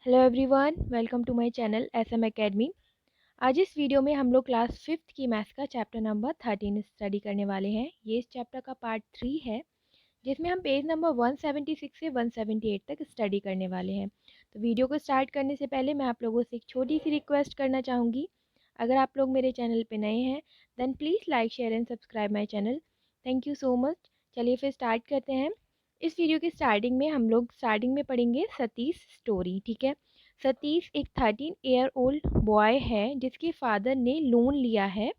Hello everyone, welcome to my channel SM academy. आज इस video में हम लोग क्लास 5th की मैथ्स का चैप्टर नंबर 13 स्टडी करने वाले हैं। ये इस चैप्टर का पार्ट 3 है, जिसमें हम पेज नंबर 176 से 178 तक स्टडी करने वाले हैं। तो वीडियो को स्टार्ट करने से पहले मैं आप लोगों से एक छोटी सी रिक्वेस्ट करना चाहूँगी। अगर आप लोग मेरे चैनल पर नए हैं then please like share and subscribe my channel. Thank you so much. चलिए फिर स्टार्ट करते हैं। इस वीडियो की स्टार्टिंग में हम लोग पढ़ेंगे सतीश स्टोरी। ठीक है। सतीश एक 13 ईयर ओल्ड बॉय है जिसके फादर ने लोन लिया है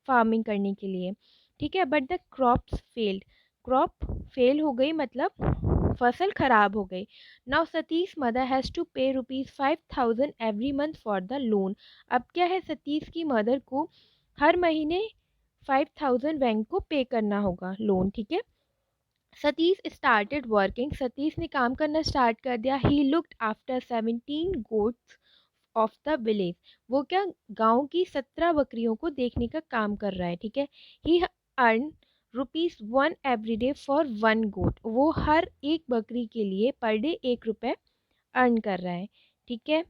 फार्मिंग करने के लिए। ठीक है, but the crops failed. Crop fail हो गई मतलब फसल खराब हो गई। Now Satish mother has to pay ₹5,000 every month for the loan. अब क्या है, सतीश की मदर को हर महीने 5,000 बैंक को पे करना होगा लोन। ठीक है। Satish started working. सतीश ने काम करना स्टार्ट कर दिया। He looked after 17 goats of the village. वो क्या, गांव की 17 बकरियों को देखने का काम कर रहा है। ठीक है। ही अर्न ₹1 एवरी डे फॉर 1 गोट। वो हर एक बकरी के लिए पर डे 1 रुपये अर्न कर रहा है। ठीक है।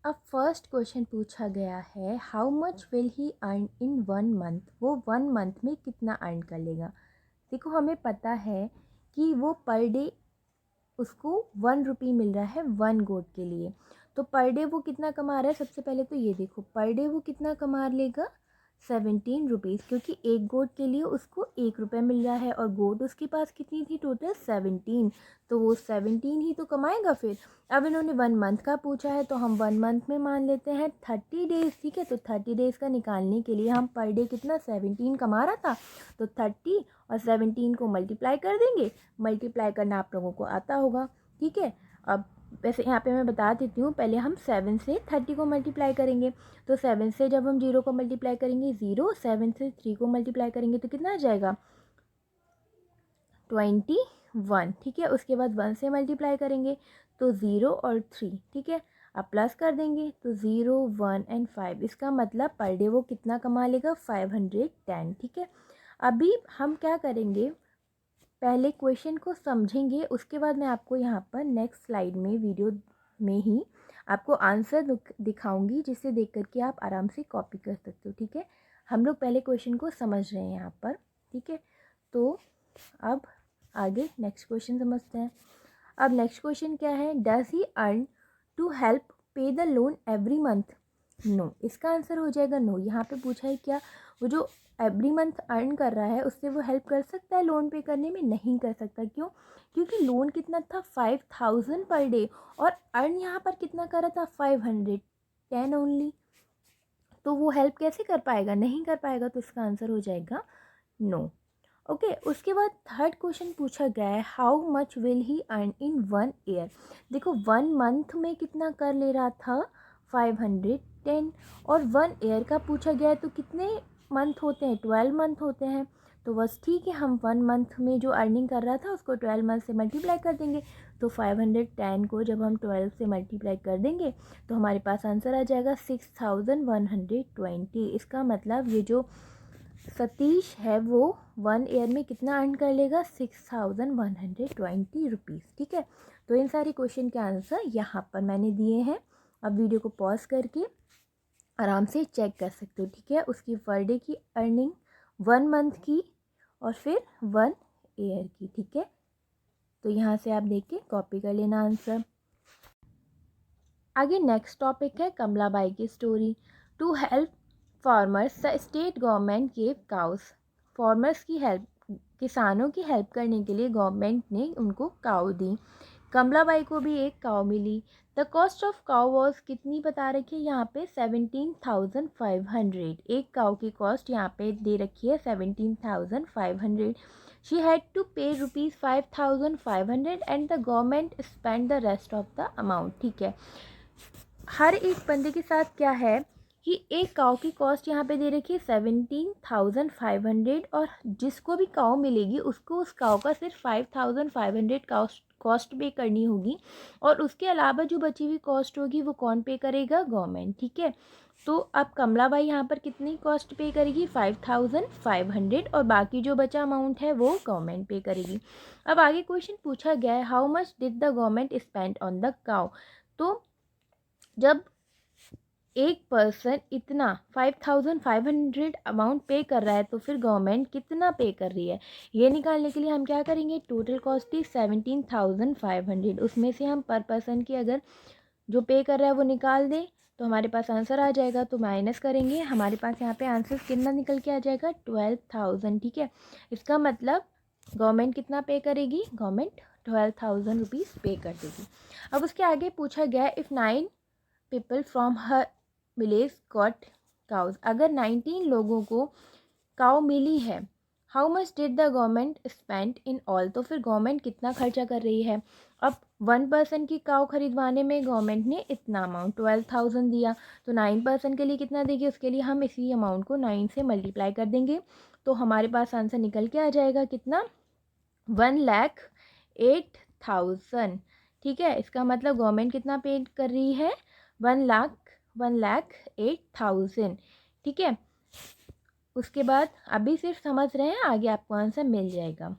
अब फर्स्ट क्वेश्चन पूछा गया है, how much will he earn in 1 month. वो 1 मंथ में कितना अर्न कर लेगा। देखो, हमें पता है कि वो पर डे उसको 1 रुपी मिल रहा है 1 गोट के लिए। तो पर डे वो कितना कमा रहा है, सबसे पहले तो ये देखो, पर डे वो कितना कमा लेगा 17 रुपीज़, क्योंकि एक गोट के लिए उसको 1 रुपये मिल रहा है और गोट उसके पास कितनी थी टोटल 17। तो वो 17 ही तो कमाएगा फिर। अब इन्होंने 1 मंथ का पूछा है तो हम 1 मंथ में मान लेते हैं 30 डेज़। ठीक है, तो 30 डेज़ का निकालने के लिए हम पर डे कितना 17 कमा रहा था, तो 30 और 17 को मल्टीप्लाई कर देंगे। मल्टीप्लाई करना आप लोगों को आता होगा। ठीक है। अब वैसे यहाँ पे मैं बता देती हूँ, पहले हम 7 से 30 को मल्टीप्लाई करेंगे। तो 7 से जब हम 0 को मल्टीप्लाई करेंगे 0, 7 से 3 को मल्टीप्लाई करेंगे तो कितना आ जाएगा 21। ठीक है। उसके बाद 1 से मल्टीप्लाई करेंगे तो 0 और 3। ठीक है। अब प्लस कर देंगे तो 0, 1 एंड 5। इसका मतलब पर डे वो कितना कमा लेगा 510। ठीक है। अभी हम क्या करेंगे, पहले क्वेश्चन को समझेंगे, उसके बाद मैं आपको यहाँ पर नेक्स्ट स्लाइड में वीडियो में ही आपको आंसर दिखाऊंगी, जिसे देख करके आप आराम से कॉपी कर सकते हो। ठीक है। हम लोग पहले क्वेश्चन को समझ रहे हैं यहाँ पर। ठीक है। तो अब आगे नेक्स्ट क्वेश्चन समझते हैं। अब नेक्स्ट क्वेश्चन क्या है, does he earn to help pay the loan every month. No, इसका आंसर हो जाएगा नो। यहाँ पे पूछा है क्या वो जो एवरी मंथ अर्न कर रहा है उससे वो हेल्प कर सकता है लोन पे करने में, नहीं कर सकता। क्यों? क्योंकि लोन कितना था 5,000 पर डे और अर्न यहाँ पर कितना कर रहा था 510 ओनली। तो वो हेल्प कैसे कर पाएगा, नहीं कर पाएगा। तो इसका आंसर हो जाएगा नो। ओके। उसके बाद थर्ड क्वेश्चन पूछा गया है, how much will he earn in 1 year. देखो 1 मंथ में कितना कर ले रहा था 510 और 1 ईयर का पूछा गया है तो कितने मंथ होते हैं 12 मंथ होते हैं। तो बस ठीक है, हम 1 मंथ में जो अर्निंग कर रहा था उसको 12 मंथ से मल्टीप्लाई कर देंगे। तो 510 को जब हम 12 से मल्टीप्लाई कर देंगे तो हमारे पास आंसर आ जाएगा 6120। इसका मतलब ये जो सतीश है वो 1 ईयर में कितना अर्न कर लेगा 6120 रुपीज़। ठीक है। तो इन सारे क्वेश्चन के आंसर यहाँ पर मैंने दिए हैं। अब वीडियो को पॉज करके आराम से चेक कर सकते हो। ठीक है। उसकी पर डे की अर्निंग 1 मंथ की और फिर 1 ईयर की। ठीक है। तो यहाँ से आप देख के कॉपी कर लेना आंसर। आगे नेक्स्ट टॉपिक है कमलाबाई की story. To help farmers the state government gave cows. Farmers की हेल्प, किसानों की हेल्प करने के लिए गवर्नमेंट ने उनको काऊ दी। कमलाबाई को भी एक काऊ मिली। The cost of cow was कितनी बता रखी है यहाँ पे 17,500। एक काऊ की कॉस्ट यहाँ पे दे रखी है 17,500। शी हैड टू पे ₹5,500 and the government spend the rest of the amount. ठीक है। हर एक बंदे के साथ क्या है कि एक काऊ की कॉस्ट यहाँ पे दे रखी है 17,500 और जिसको भी काऊ मिलेगी उसको उस काऊ का सिर्फ 5,500 कॉस्ट पे करनी होगी, और उसके अलावा जो बची हुई कॉस्ट होगी वो कौन पे करेगा? गवर्नमेंट। ठीक है, तो अब कमला बाई यहाँ पर कितनी कॉस्ट पे करेगी? 5500, और बाकी जो बचा अमाउंट है वो गवर्नमेंट पे करेगी। अब आगे क्वेश्चन पूछा गया है, how much did the government spend on the cow. तो जब एक पर्सन इतना 5500 अमाउंट पे कर रहा है तो फिर गवर्नमेंट कितना पे कर रही है, ये निकालने के लिए हम क्या करेंगे? टोटल कॉस्ट थी 17,500, उसमें से हम पर पर्सन की अगर जो पे कर रहा है वो निकाल दें तो हमारे पास आंसर आ जाएगा। तो माइनस करेंगे, हमारे पास यहाँ पे आंसर कितना निकल के आ जाएगा? 12,000। ठीक है, इसका मतलब गवर्नमेंट कितना पे करेगी? गवर्नमेंट 12,000 रुपीज़ पे कर देगी। अब उसके आगे पूछा गया, if 9 people from her village got cows, अगर 19 लोगों को काउ मिली है, how much did the government spend in all, तो फिर गवर्नमेंट कितना खर्चा कर रही है? अब 1 पर्सन की काउ खरीदवाने में गवर्नमेंट ने इतना अमाउंट 12,000 दिया, तो 9 पर्सन के लिए कितना देगी? उसके लिए हम इसी अमाउंट को 9 से मल्टीप्लाई कर देंगे, तो हमारे पास आंसर निकल के आ जाएगा कितना? 1,08,000। ठीक है, इसका मतलब गवर्नमेंट कितना पे कर रही है? 1,08,000। ठीक है, उसके बाद अभी सिर्फ समझ रहे हैं, आगे आपको आंसर मिल जाएगा।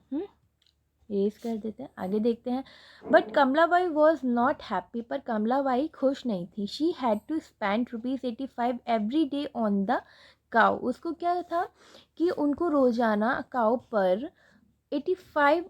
रेस कर देते हैं, आगे देखते हैं। But Kamlabai was not happy, पर कमलाबाई खुश नहीं थी। She had to spend ₹85 every day on the cow, उसको क्या था कि उनको रोज़ाना काउ पर 85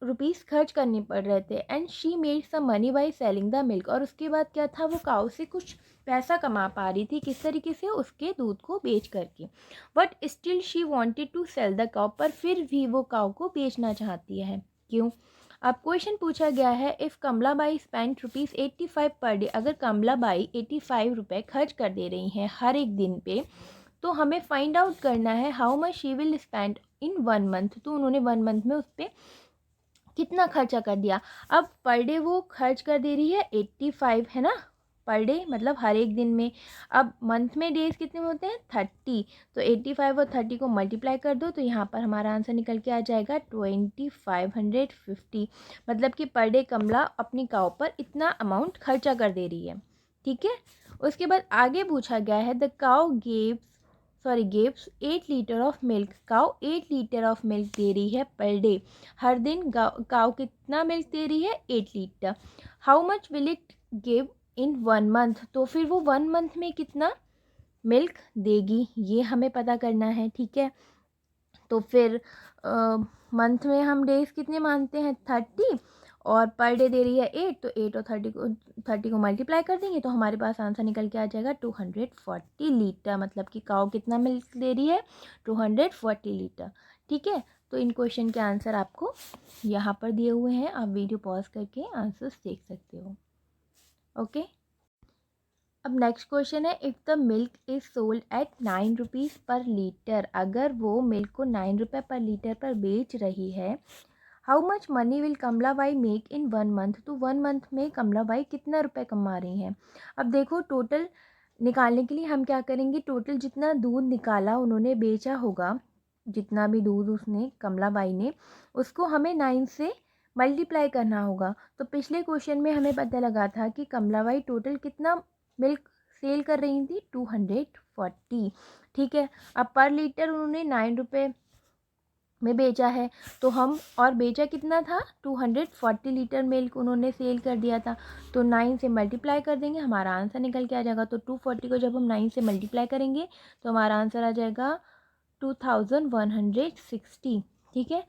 रुपीज़ खर्च करने पड़ रहे थे। And she made some money by selling the milk, और उसके बाद क्या था, वो काउ से कुछ पैसा कमा पा रही थी। किस तरीके से? उसके दूध को बेच करके। But still she wanted to sell the cow, पर फिर भी वो काउ को बेचना चाहती है। क्यों? अब क्वेश्चन पूछा गया है, if Kamala by spend ₹85 per day, अगर कमला बाई 85 रुपये खर्च कर दे रही हैं हर एक दिन पे, तो हमें फाइंड आउट करना है how much she will spend in 1 month. तो उन्होंने 1 मंथ में उस पर कितना खर्चा कर दिया। अब पर डे वो खर्च कर दे रही है 85, है ना, पर डे मतलब हर एक दिन में। अब मंथ में डेज कितने होते हैं? 30, तो 85 और 30 को मल्टीप्लाई कर दो, तो यहाँ पर हमारा आंसर निकल के आ जाएगा 2550। मतलब कि पर डे कमला अपनी काउ पर इतना अमाउंट खर्चा कर दे रही है। ठीक है, उसके बाद आगे पूछा गया है, the cow gives 8 litre of milk, cow 8 litre of milk दे रही है पर डे। हर दिन काउ कितना मिल्क दे रही है? 8 litre. How much will it give in 1 month, तो फिर वो 1 मंथ में कितना मिल्क देगी, ये हमें पता करना है। ठीक है, तो फिर मंथ में हम डेज कितने मानते हैं? 30, और पर डे दे रही है 8, तो 8 और 30 को मल्टीप्लाई कर देंगे, तो हमारे पास आंसर निकल के आ जाएगा 240 लीटर। मतलब कि काउ कितना मिल्क दे रही है? 240 लीटर। ठीक है, तो इन क्वेश्चन के आंसर आपको यहाँ पर दिए हुए हैं, आप वीडियो पॉज करके आंसर्स देख सकते हो। ओके, अब नेक्स्ट क्वेश्चन है, if the milk is sold at 9 rupees पर लीटर, अगर वो मिल्क को 9 रुपये पर लीटर पर बेच रही है, how much money will Kamla bai make in 1 month, तो 1 मंथ में कमला बाई कितना रुपए कमा रही हैं। अब देखो, टोटल निकालने के लिए हम क्या करेंगे, टोटल जितना दूध निकाला उन्होंने बेचा होगा, जितना भी दूध उसने कमला बाई ने, उसको हमें 9 से मल्टीप्लाई करना होगा। तो पिछले क्वेश्चन में हमें पता लगा था कि कमला बाई टोटल कितना मिल्क सेल कर रही थी? 240। ठीक है, अब पर लीटर उन्होंने 9 रुपये में बेचा है, तो हम, और बेचा कितना था? 240 लीटर मिल्क उन्होंने सेल कर दिया था, तो 9 से मल्टीप्लाई कर देंगे, हमारा आंसर निकल के आ जाएगा। तो 240 को जब हम 9 से मल्टीप्लाई करेंगे तो हमारा आंसर आ जाएगा 2160। ठीक है,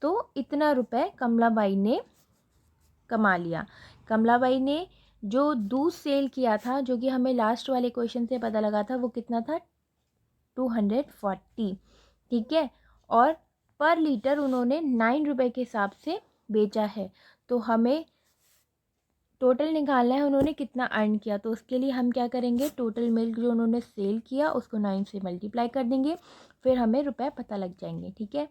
तो इतना रुपए कमलाबाई ने कमा लिया। कमलाबाई ने जो दूध सेल किया था, जो कि हमें लास्ट वाले क्वेश्चन से पता लगा था, वो कितना था? 240। ठीक है, और पर लीटर उन्होंने 9 रुपये के हिसाब से बेचा है, तो हमें टोटल निकालना है उन्होंने कितना अर्न किया। तो उसके लिए हम क्या करेंगे, टोटल मिल्क जो उन्होंने सेल किया उसको 9 से मल्टीप्लाई कर देंगे, फिर हमें रुपए पता लग जाएंगे। ठीक है,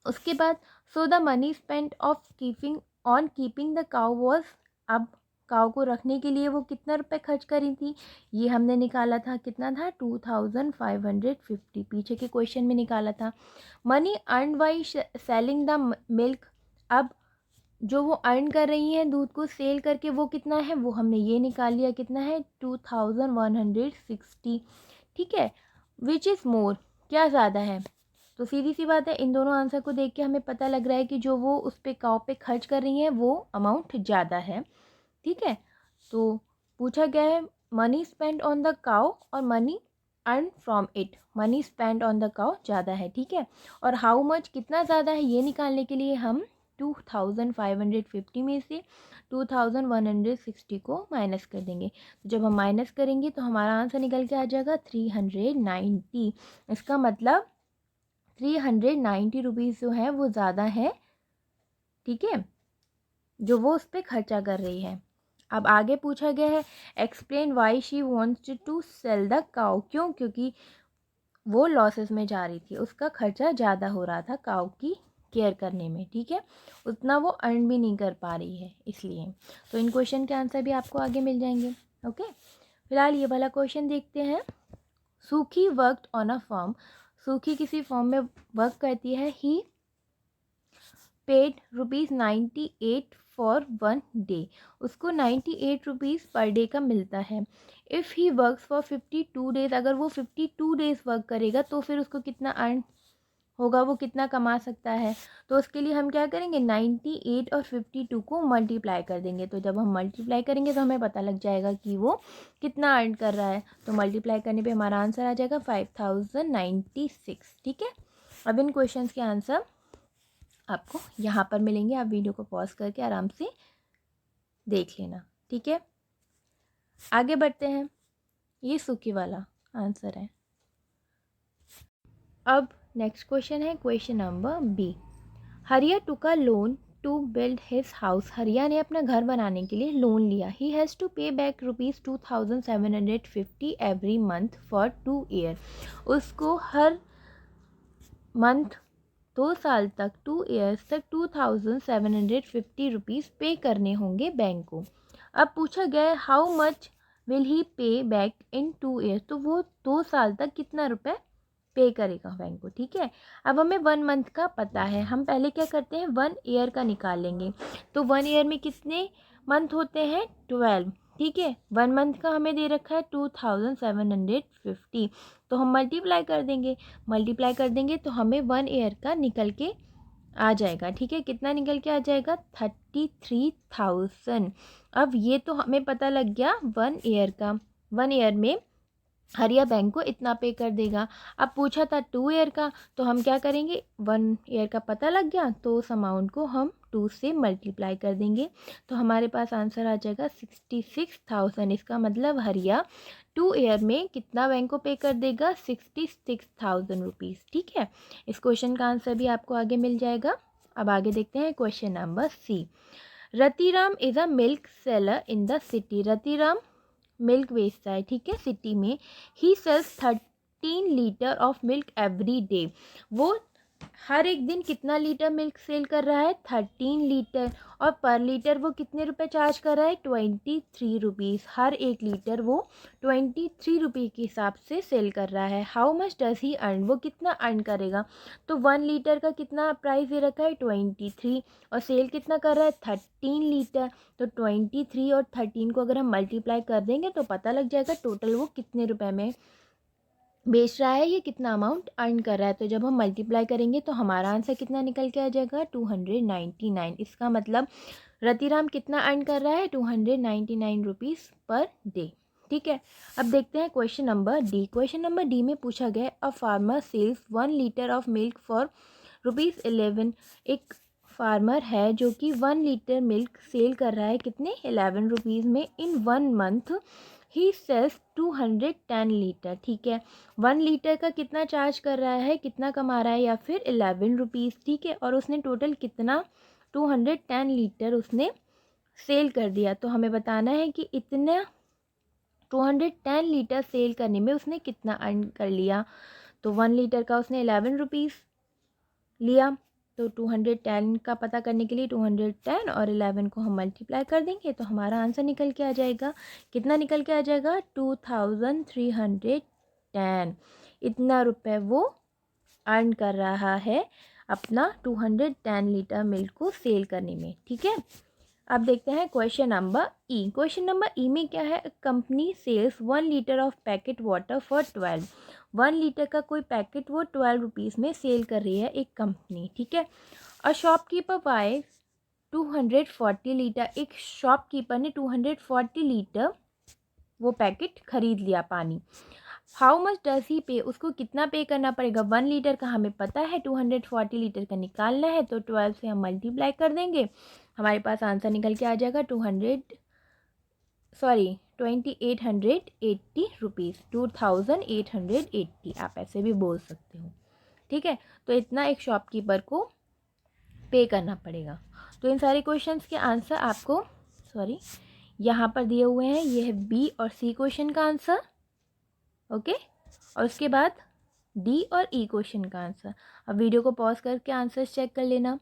उसके बाद so the money spent of keeping the cow was, अब काउ को रखने के लिए वो कितना रुपए खर्च करी थी, ये हमने निकाला था, कितना था? 2550, पीछे के क्वेश्चन में निकाला था। Money earn by selling the milk, अब जो वो अर्न कर रही हैं दूध को सेल करके, वो कितना है, वो हमने ये निकाल लिया, कितना है 2160, ठीक है। विच इज़ मोर, क्या ज़्यादा है, तो सीधी सी बात है इन दोनों आंसर को देख के हमें पता लग रहा है कि जो वो उस पे काउ पे खर्च कर रही हैं वो अमाउंट ज़्यादा है, ठीक है। तो पूछा गया है money spend on the cow और money earn from it, money spend on the cow ज़्यादा है, ठीक है। और हाउ मच, कितना ज़्यादा है, ये निकालने के लिए हम 2550 में से 2160 को माइनस कर देंगे। तो जब हम माइनस करेंगे तो हमारा आंसर निकल के आ जाएगा 390। इसका मतलब 390 रुपीज़ जो है वो ज़्यादा है, ठीक है, जो वो उस पर खर्चा कर रही है। अब आगे पूछा गया है explain why she wants to sell the cow, क्यों, क्योंकि वो लॉसेस में जा रही थी, उसका खर्चा ज़्यादा हो रहा था काउ की केयर करने में, ठीक है, उतना वो अर्न भी नहीं कर पा रही है इसलिए। तो इन क्वेश्चन के आंसर भी आपको आगे मिल जाएंगे, ओके। फिलहाल ये वाला क्वेश्चन देखते हैं। सूखी वर्कड ऑन अ फॉर्म, सूखी किसी फॉर्म में वर्क करती है। ही पेड ₹98 फॉर 1 डे, उसको 98 रुपीज़ पर डे का मिलता है। If he works for 52 days, अगर वो 52 डेज़ वर्क करेगा तो फिर उसको कितना अर्न होगा, वो कितना कमा सकता है। तो उसके लिए हम क्या करेंगे, 98 और 52 को मल्टीप्लाई कर देंगे। तो जब हम मल्टीप्लाई करेंगे तो हमें पता लग जाएगा कि वो कितना अर्न कर रहा है। तो मल्टीप्लाई करने पे हमारा आंसर आ जाएगा 5096, ठीक है। अब इन क्वेश्चंस के आंसर आपको यहाँ पर मिलेंगे, आप वीडियो को पॉज करके आराम से देख लेना, ठीक है। आगे बढ़ते हैं, ये सूखी वाला आंसर है। अब नेक्स्ट क्वेश्चन है question number B. Hariya took a loan to build his house, Hariya ने अपना घर बनाने के लिए लोन लिया। He has to pay back ₹2750 every month for 2 year, उसको हर मंथ 2 साल तक 2 ईयर्स तक 2750 रुपीज़ पे करने होंगे बैंक को। अब पूछा गया है हाउ मच विल ही पे बैक इन 2 ईयर्स, तो वो 2 साल तक कितना रुपए पे करेगा बैंक को, ठीक है। अब हमें 1 मंथ का पता है, हम पहले क्या करते हैं 1 ईयर का निकाल लेंगे। तो 1 ईयर में कितने मंथ होते हैं, 12, ठीक है। 1 मंथ का हमें दे रखा है 2750, तो हम मल्टीप्लाई कर देंगे, मल्टीप्लाई कर देंगे तो हमें 1 ईयर का निकल के आ जाएगा, ठीक है। कितना निकल के आ जाएगा, 33,000। अब ये तो हमें पता लग गया 1 ईयर का, 1 ईयर में हरिया बैंक को इतना पे कर देगा। अब पूछा था 2 ईयर का, तो हम क्या करेंगे, 1 ईयर का पता लग गया तो उस अमाउंट को हम 2 से मल्टीप्लाई कर देंगे, तो हमारे पास आंसर आ जाएगा 66,000। इसका मतलब हरिया 2 ईयर में कितना बैंक को पे कर देगा, 66,000 रुपीज़, ठीक है। इस क्वेश्चन का आंसर भी आपको आगे मिल जाएगा। अब आगे देखते हैं question number C. Ratiram is a milk seller in the city, Ratiram milk बेचता है, ठीक है, सिटी में। He sells 13 litre of milk every day, वो हर एक दिन कितना लीटर मिल्क सेल कर रहा है, 13 लीटर। और पर लीटर वो कितने रुपए चार्ज कर रहा है, 23 रुपीज़। हर एक लीटर वो 23 रुपये के हिसाब से सेल कर रहा है। How much does he earn, वो कितना अर्न करेगा। तो 1 लीटर का कितना प्राइस दे रखा है, 23, और सेल कितना कर रहा है, 13 लीटर। तो 23 और 13 को अगर हम मल्टीप्लाई कर देंगे तो पता लग जाएगा टोटल वो कितने रुपए में बेच रहा है, ये कितना अमाउंट अर्न कर रहा है। तो जब हम मल्टीप्लाई करेंगे तो हमारा आंसर कितना निकल के आ जाएगा, 299। इसका मतलब रतिराम कितना अर्न कर रहा है, 299 रुपीज़ पर डे, ठीक है। अब देखते हैं question number D. Question number D में पूछा गया a farmer sells 1 litre of milk for ₹11। एक फार्मर है जो कि 1 लीटर मिल्क सेल कर रहा है, कितने, 11 रुपीज़ में। इन 1 मंथ ही सेल्स 210 लीटर, ठीक है। 1 लीटर का कितना चार्ज कर रहा है, कितना कमा रहा है, या फिर 11 रुपीज़, ठीक है। और उसने टोटल कितना 210 लीटर उसने सेल कर दिया। तो हमें बताना है कि इतना 210 लीटर सेल करने में उसने कितना अर्न कर लिया। तो 1 लीटर का उसने 11 रुपीज़ लिया, तो 210 का पता करने के लिए 210 और 11 को हम मल्टीप्लाई कर देंगे तो हमारा आंसर निकल के आ जाएगा, कितना निकल के आ जाएगा, 2310। इतना रुपए वो अर्न कर रहा है अपना 210 लीटर मिल्क को सेल करने में, ठीक है। अब देखते हैं question number E. Question number E में क्या है, company sells 1 litre of packet water for 12। 1 litre का कोई पैकेट वो 12 रुपीज़ में सेल कर रही है एक कंपनी, ठीक है। अ शॉपकीपर बाय 240 लीटर, एक शॉपकीपर ने 240 लीटर वो पैकेट खरीद लिया पानी। हाउ मच डज ही पे, उसको कितना पे करना पड़ेगा। 1 लीटर का हमें पता है, 240 लीटर का निकालना है, तो 12 से हम मल्टीप्लाई कर देंगे, हमारे पास आंसर निकल के आ जाएगा 2880 रुपीज़, 2880, आप ऐसे भी बोल सकते हो, ठीक है। तो इतना एक शॉपकीपर को पे करना पड़ेगा। तो इन सारे क्वेश्चंस के आंसर आपको यहाँ पर दिए हुए हैं, ये है बी और सी क्वेश्चन का आंसर, ओके। और उसके बाद डी और ई क्वेश्चन का आंसर। अब वीडियो को पॉज करके आंसर्स चेक कर लेना।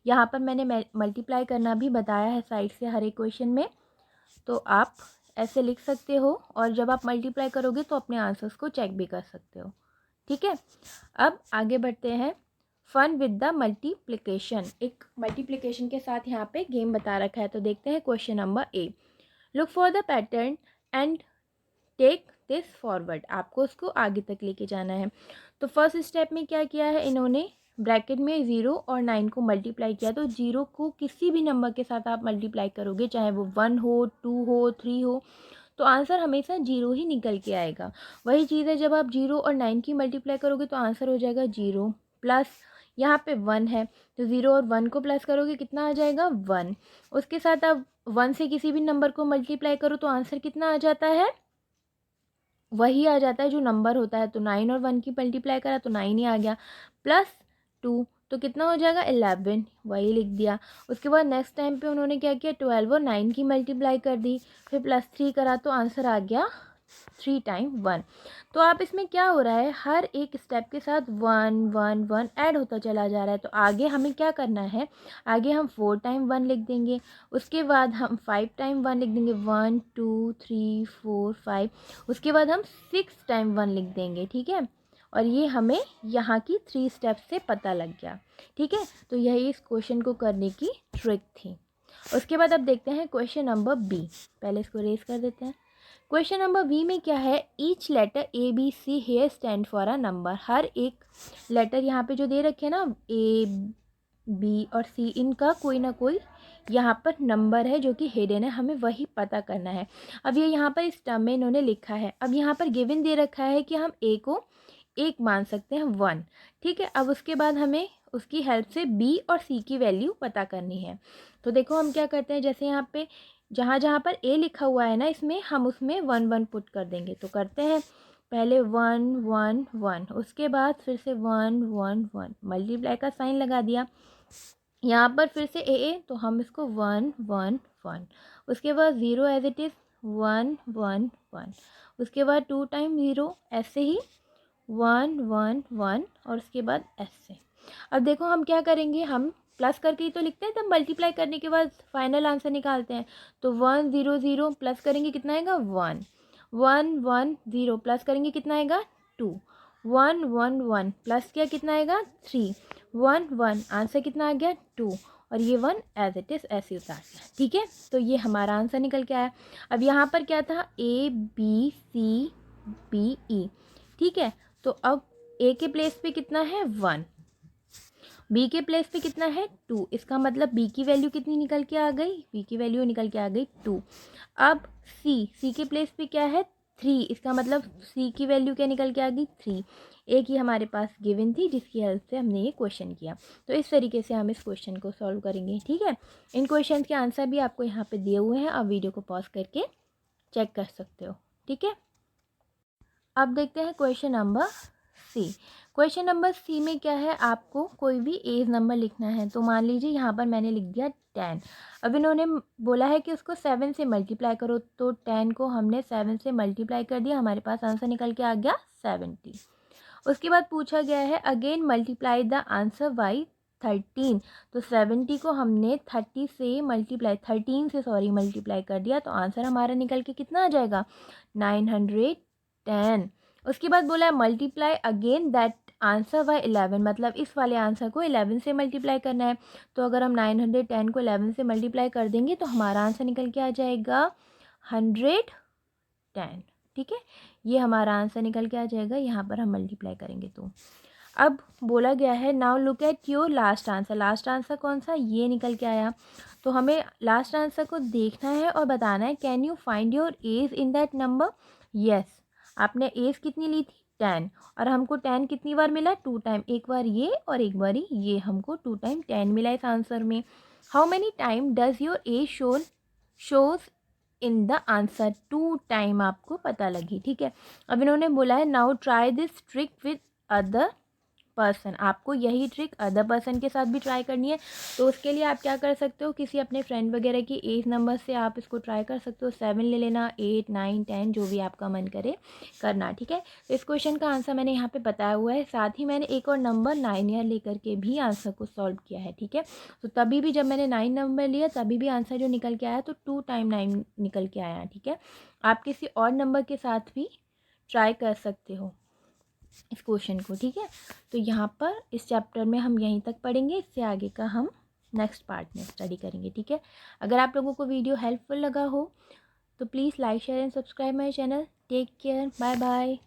यहाँ पर मैंने मल्टीप्लाई करना भी बताया है साइड से हर एक क्वेश्चन में, तो आप ऐसे लिख सकते हो, और जब आप मल्टीप्लाई करोगे तो अपने आंसर्स को चेक भी कर सकते हो, ठीक है। अब आगे बढ़ते हैं, फन विद द मल्टीप्लिकेशन। एक मल्टीप्लिकेशन के साथ यहाँ पे गेम बता रखा है, तो देखते हैं question number A. Look for the pattern and take this forward, आपको उसको आगे तक लेके जाना है। तो फर्स्ट स्टेप में क्या किया है इन्होंने, ब्रैकेट में 0 और 9 को मल्टीप्लाई किया। तो 0 को किसी भी नंबर के साथ आप मल्टीप्लाई करोगे, चाहे वो 1 हो, 2 हो, 3 हो, तो आंसर हमेशा 0 ही निकल के आएगा। वही चीज़ है, जब आप 0 और 9 की मल्टीप्लाई करोगे तो आंसर हो जाएगा 0 प्लस यहाँ पे 1 है, तो 0 और 1 को प्लस करोगे कितना आ जाएगा 1। उसके साथ आप 1 से किसी भी नंबर को मल्टीप्लाई करो तो आंसर कितना आ जाता है, वही आ जाता है जो नंबर होता है। तो 9 और 1 की मल्टीप्लाई करा तो 9 ही आ गया, प्लस 2 तो कितना हो जाएगा 11, वही लिख दिया। उसके बाद नेक्स्ट टाइम पे उन्होंने क्या किया, 12 और 9 की मल्टीप्लाई कर दी, फिर प्लस 3 करा तो आंसर आ गया 3 टाइम 1। तो आप इसमें क्या हो रहा है, हर एक स्टेप के साथ 1 1 1 ऐड होता चला जा रहा है। तो आगे हमें क्या करना है, आगे हम 4 टाइम 1 लिख देंगे, उसके बाद हम 5 टाइम 1 लिख देंगे, 1 2 3 4 5, उसके बाद हम 6 टाइम 1 लिख देंगे, ठीक है। और ये हमें यहाँ की 3 स्टेप से पता लग गया, ठीक है। तो यही इस क्वेश्चन को करने की ट्रिक थी। उसके बाद अब देखते हैं क्वेश्चन नंबर बी, पहले इसको रेस कर देते हैं। क्वेश्चन नंबर बी में क्या है, each letter A B C here stand for a number. हर एक लेटर यहाँ पे जो दे रखे हैं ना, ए बी और सी, इनका कोई ना कोई यहाँ पर नंबर है जो कि हिडन है, हमें वही पता करना है। अब ये यहाँ पर इस टर्म में इन्होंने लिखा है, अब यहाँ पर गिवन दे रखा है कि हम ए को 1 मान सकते हैं 1, ठीक है। अब उसके बाद हमें उसकी हेल्प से बी और सी की वैल्यू पता करनी है। तो देखो हम क्या करते हैं, जैसे यहाँ पे जहाँ जहाँ पर ए लिखा हुआ है ना, इसमें हम उसमें 1 1 पुट कर देंगे। तो करते हैं, पहले 1 1 1, उसके बाद फिर से 1 1 1, मल्टीप्लाई का साइन लगा दिया। यहाँ पर फिर से ए, तो हम इसको 1 1 1, उसके बाद 0 एज इट इज़ 1 1 1, उसके बाद 2 टाइम 0, ऐसे ही 1 1 1, और उसके बाद ऐसे। अब देखो हम क्या करेंगे, हम प्लस करके ही तो लिखते हैं, तब मल्टीप्लाई करने के बाद फाइनल आंसर निकालते हैं। तो 1 0 0 प्लस करेंगे कितना आएगा 1, 1 1 0 प्लस करेंगे कितना आएगा 2, 1 1 1 प्लस किया कितना आएगा 3, 1 1, आंसर कितना आ गया 2, और ये 1 एज इट इज़ ऐसे उतार दिया, ठीक है। तो ये हमारा आंसर निकल के आया। अब यहाँ पर क्या था, ए बी सी बी ई, ठीक है। तो अब ए के प्लेस पे कितना है 1, बी के प्लेस पे कितना है 2, इसका मतलब बी की वैल्यू कितनी निकल के आ गई, बी की वैल्यू निकल के आ गई 2। अब सी के प्लेस पे क्या है 3, इसका मतलब सी की वैल्यू क्या निकल के आ गई 3। एक ही हमारे पास गिवन थी जिसकी हेल्प से हमने ये क्वेश्चन किया। तो इस तरीके से हम इस क्वेश्चन को सॉल्व करेंगे, ठीक है। इन क्वेश्चन के आंसर भी आपको यहाँ पे दिए हुए हैं, आप वीडियो को पॉज करके चेक कर सकते हो, ठीक है। अब देखते हैं question number C. Question number C में क्या है, आपको कोई भी एज नंबर लिखना है। तो मान लीजिए यहाँ पर मैंने लिख दिया 10। अब इन्होंने बोला है कि उसको 7 से मल्टीप्लाई करो, तो 10 को हमने 7 से मल्टीप्लाई कर दिया, हमारे पास आंसर निकल के आ गया 70। उसके बाद पूछा गया है again multiply the answer by 13। तो 70 को हमने 13 से मल्टीप्लाई कर दिया, तो आंसर हमारा निकल के कितना आ जाएगा 910। उसके बाद बोला है मल्टीप्लाई अगेन दैट आंसर व 11, मतलब इस वाले आंसर को 11 से मल्टीप्लाई करना है। तो अगर हम 910 को 11 से मल्टीप्लाई कर देंगे तो हमारा आंसर निकल के आ जाएगा 110। ठीक है, ये हमारा आंसर निकल के आ जाएगा, यहाँ पर हम मल्टीप्लाई करेंगे तो। अब बोला गया है now look at your last answer. Last answer कौन सा, ये निकल के आया। तो हमें लास्ट आंसर को देखना है और बताना है can you find your age in that number. Yes, आपने एज कितनी ली थी 10, और हमको 10 कितनी बार मिला 2 टाइम, एक बार ये और एक बार ये, हमको 2 टाइम 10 मिला इस आंसर में। How many time does your age shows in the answer, 2 time आपको पता लगी। ठीक है, अब इन्होंने बोला है now try this trick with other person, आपको यही ट्रिक अदर पर्सन के साथ भी ट्राई करनी है। तो उसके लिए आप क्या कर सकते हो, किसी अपने फ्रेंड वगैरह की एज नंबर से आप इसको ट्राई कर सकते हो। 7 ले लेना, 8, 9, 10 जो भी आपका मन करे करना। ठीक है, तो इस क्वेश्चन का आंसर मैंने यहाँ पे बताया हुआ है, साथ ही मैंने एक और नंबर 9 ईयर लेकर के भी आंसर को सॉल्व किया है। ठीक है, तो तभी भी जब मैंने 9 नंबर लिया तभी भी आंसर जो निकल के आया तो 2 टाइम 9 निकल के आया। ठीक है, आप किसी और नंबर के साथ भी ट्राई कर सकते हो इस क्वेश्चन को। ठीक है, तो यहाँ पर इस चैप्टर में हम यहीं तक पढ़ेंगे, इससे आगे का हम नेक्स्ट पार्ट में स्टडी करेंगे। ठीक है, अगर आप लोगों को वीडियो हेल्पफुल लगा हो तो please like share and subscribe my channel. Take care, bye bye.